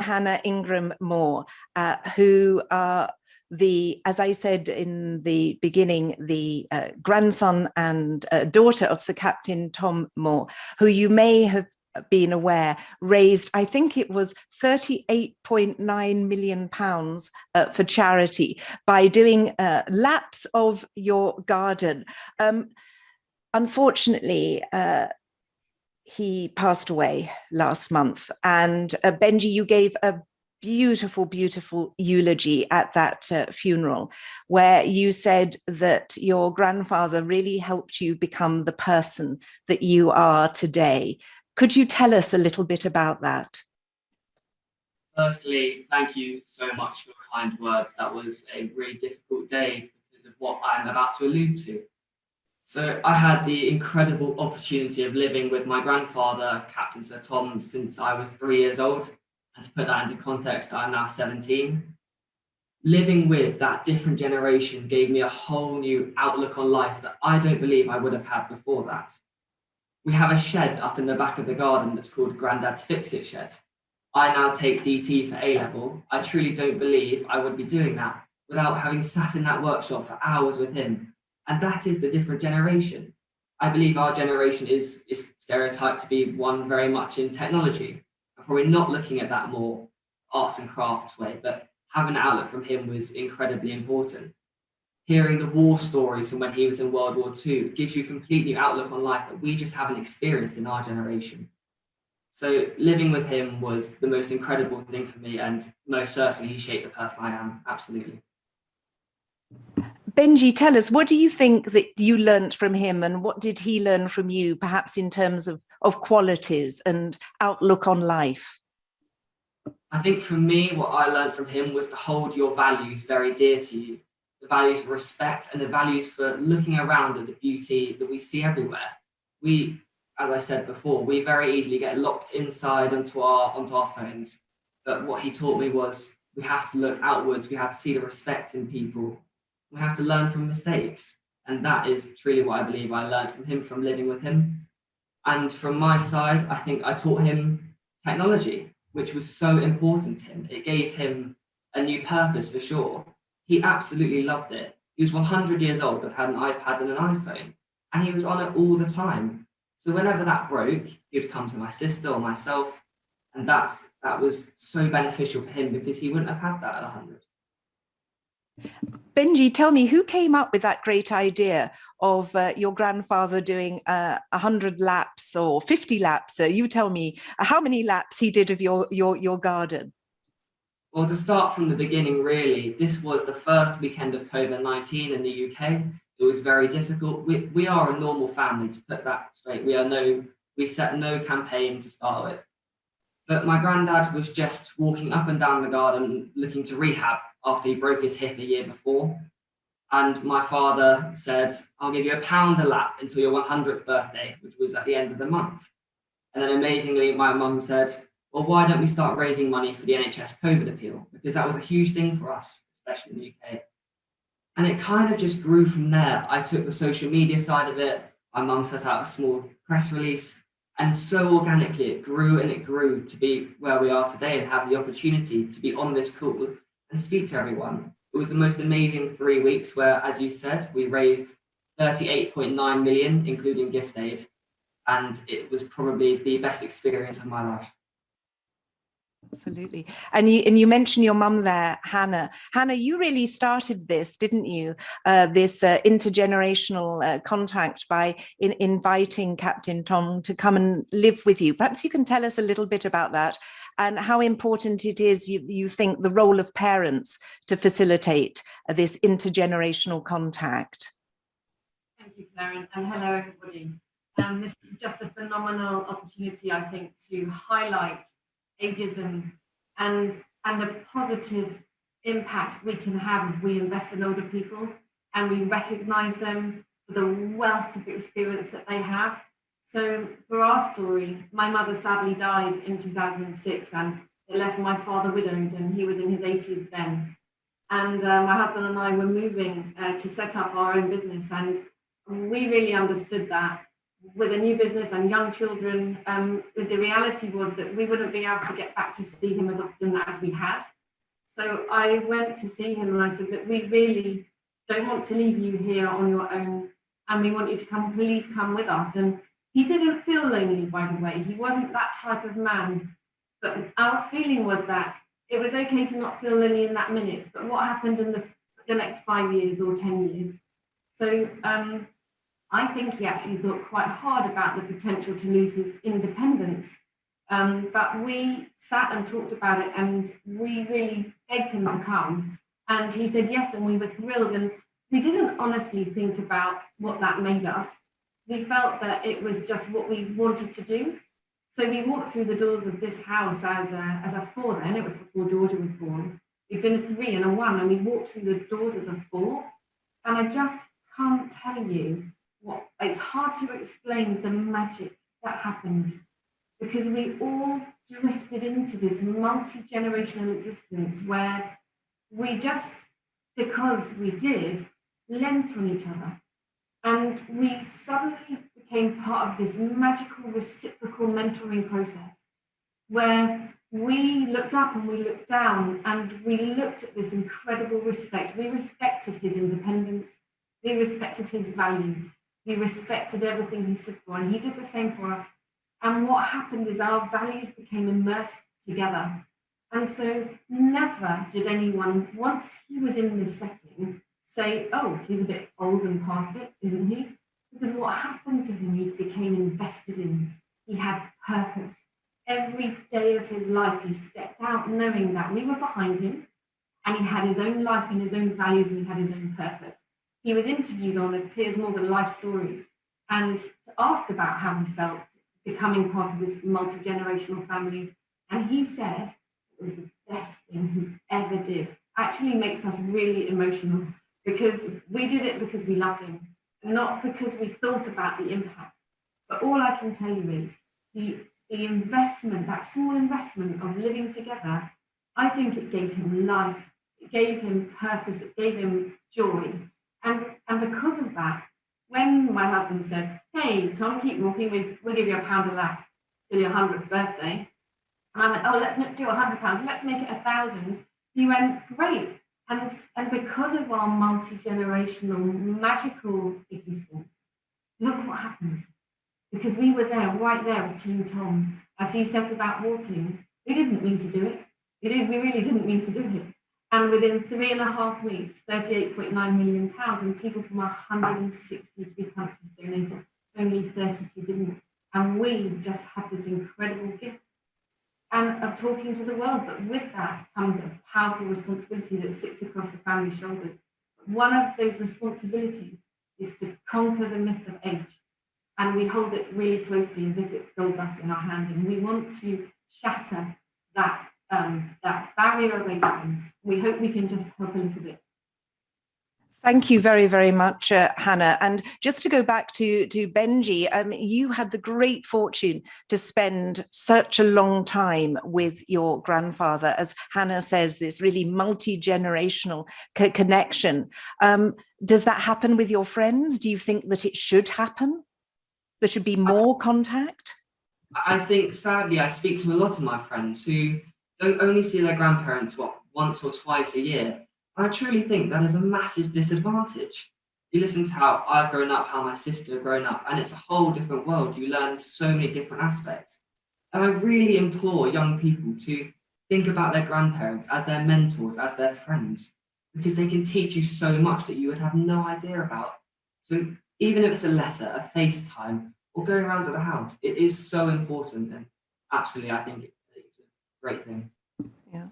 Hannah Ingram Moore, who are as I said in the beginning, the grandson and daughter of Sir Captain Tom Moore, who you may have been aware raised, I think it was £38.9 million for charity by doing laps of your garden. Unfortunately, he passed away last month. And Benji, you gave a beautiful, beautiful eulogy at that funeral, where you said that your grandfather really helped you become the person that you are today. Could you tell us a little bit about that? Firstly, thank you so much for kind words. That was a really difficult day because of what I'm about to allude to. So I had the incredible opportunity of living with my grandfather, Captain Sir Tom, since I was 3 years old. And to put that into context, I'm now 17. Living with that different generation gave me a whole new outlook on life that I don't believe I would have had before that. We have a shed up in the back of the garden that's called Grandad's Fix-It Shed. I now take DT for A-level. I truly don't believe I would be doing that without having sat in that workshop for hours with him. And that is the different generation. I believe our generation is stereotyped to be one very much in technology. I'm probably not looking at that more arts and crafts way, but having an outlook from him was incredibly important. Hearing the war stories from when he was in World War II gives you a complete new outlook on life that we just haven't experienced in our generation. So living with him was the most incredible thing for me, and most certainly he shaped the person I am, absolutely. Benji, tell us, what do you think that you learned from him, and what did he learn from you, perhaps in terms of qualities and outlook on life? I think for me, what I learned from him was to hold your values very dear to you. The values of respect and the values for looking around at the beauty that we see everywhere. We, as I said before, we very easily get locked inside onto our phones. But what he taught me was we have to look outwards. We have to see the respect in people. We have to learn from mistakes. And that is truly what I believe I learned from him, from living with him. And from my side, I think I taught him technology, which was so important to him. It gave him a new purpose for sure. He absolutely loved it. He was 100 years old, but had an iPad and an iPhone, and he was on it all the time. So whenever that broke, he would come to my sister or myself, and that was so beneficial for him because he wouldn't have had that at 100. Benji, tell me, who came up with that great idea of your grandfather doing 100 laps or 50 laps? You tell me how many laps he did of your garden. Well, to start from the beginning, really, this was the first weekend of COVID-19 in the UK. It was very difficult. We are a normal family, to put that straight. We set no campaign to start with. But my granddad was just walking up and down the garden looking to rehab after he broke his hip a year before. And my father said, I'll give you £1 a lap until your 100th birthday, which was at the end of the month. And then amazingly, my mum said, well, why don't we start raising money for the NHS COVID appeal? Because that was a huge thing for us, especially in the UK. And it kind of just grew from there. I took the social media side of it. My mum set out a small press release. And so organically, it grew and it grew to be where we are today and have the opportunity to be on this call and speak to everyone. It was the most amazing 3 weeks where, as you said, we raised 38.9 million, including gift aid. And it was probably the best experience of my life. Absolutely. And you mentioned your mum there, Hannah. Hannah, you really started this, didn't you? This intergenerational contact by inviting Captain Tom to come and live with you. Perhaps you can tell us a little bit about that and how important it is, you think, the role of parents to facilitate this intergenerational contact. Thank you, Claire, and hello, everybody. This is just a phenomenal opportunity, I think, to highlight ageism and the positive impact we can have if we invest in older people and we recognize them for the wealth of experience that they have. So for our story, my mother sadly died in 2006 and it left my father widowed, and he was in his 80s then. And my husband and I were moving to set up our own business, and we really understood that with a new business and young children, the reality was that we wouldn't be able to get back to see him as often as we had. So I went to see him and I said, look, we really don't want to leave you here on your own, and we want you to come, please come with us. And he didn't feel lonely, by the way. He wasn't that type of man. But our feeling was that it was okay to not feel lonely in that minute. But what happened in the next 5 years or 10 years? So I think he actually thought quite hard about the potential to lose his independence. But we sat and talked about it, and we really begged him to come. And he said yes, and we were thrilled. And we didn't honestly think about what that made us. We felt that it was just what we wanted to do. So we walked through the doors of this house as a 4 then. It was before Georgia was born. We'd been a 3 and a 1, and we walked through the doors as a 4. And I just can't tell you what, it's hard to explain the magic that happened, because we all drifted into this multi-generational existence where we just, because we did, lent on each other. And we suddenly became part of this magical reciprocal mentoring process where we looked up and we looked down and we looked at this incredible respect. We respected his independence. We respected his values. We respected everything he stood for, and he did the same for us. And what happened is our values became immersed together. And so never did anyone, once he was in this setting, say, oh, he's a bit old and past it, isn't he? Because what happened to him, he became invested in. He had purpose. Every day of his life, he stepped out knowing that we were behind him, and he had his own life and his own values, and he had his own purpose. He was interviewed on It Appears More Than Life Stories and asked about how he felt becoming part of this multi-generational family. And he said it was the best thing he ever did. Actually makes us really emotional, because we did it because we loved him, not because we thought about the impact. But all I can tell you is the investment, that small investment of living together, I think it gave him life, it gave him purpose, it gave him joy. And because of that, when my husband said, hey, Tom, keep walking, we'll give you £1 a lap till your 100th birthday. And I went, oh, let's not do £100, let's make it 1,000. He went, great. And because of our multi-generational magical existence, look what happened. Because we were there, right there as Team Tom, as he set about walking. We didn't mean to do it. We really didn't mean to do it. And within 3.5 weeks, £38.9 million, and people from 163 countries donated, only 32 didn't. And we just had this incredible gift and of talking to the world. But with that comes a powerful responsibility that sits across the family's shoulders. One of those responsibilities is to conquer the myth of age. And we hold it really closely as if it's gold dust in our hand. And we want to shatter that barrier of ageism. We hope we can just help a little bit. Thank you very, very much, Hannah. And just to go back to Benji, you had the great fortune to spend such a long time with your grandfather, as Hannah says, this really multi-generational connection. Does that happen with your friends? Do you think that it should happen? There should be more contact? I think, sadly, I speak to a lot of my friends who don't only see their grandparents, once or twice a year. I truly think that is a massive disadvantage. You listen to how I've grown up, how my sister has grown up, and it's a whole different world. You learn so many different aspects. And I really implore young people to think about their grandparents as their mentors, as their friends, because they can teach you so much that you would have no idea about. So even if it's a letter, a FaceTime, or going around to the house, it is so important. And absolutely, I think it's a great thing. Yeah.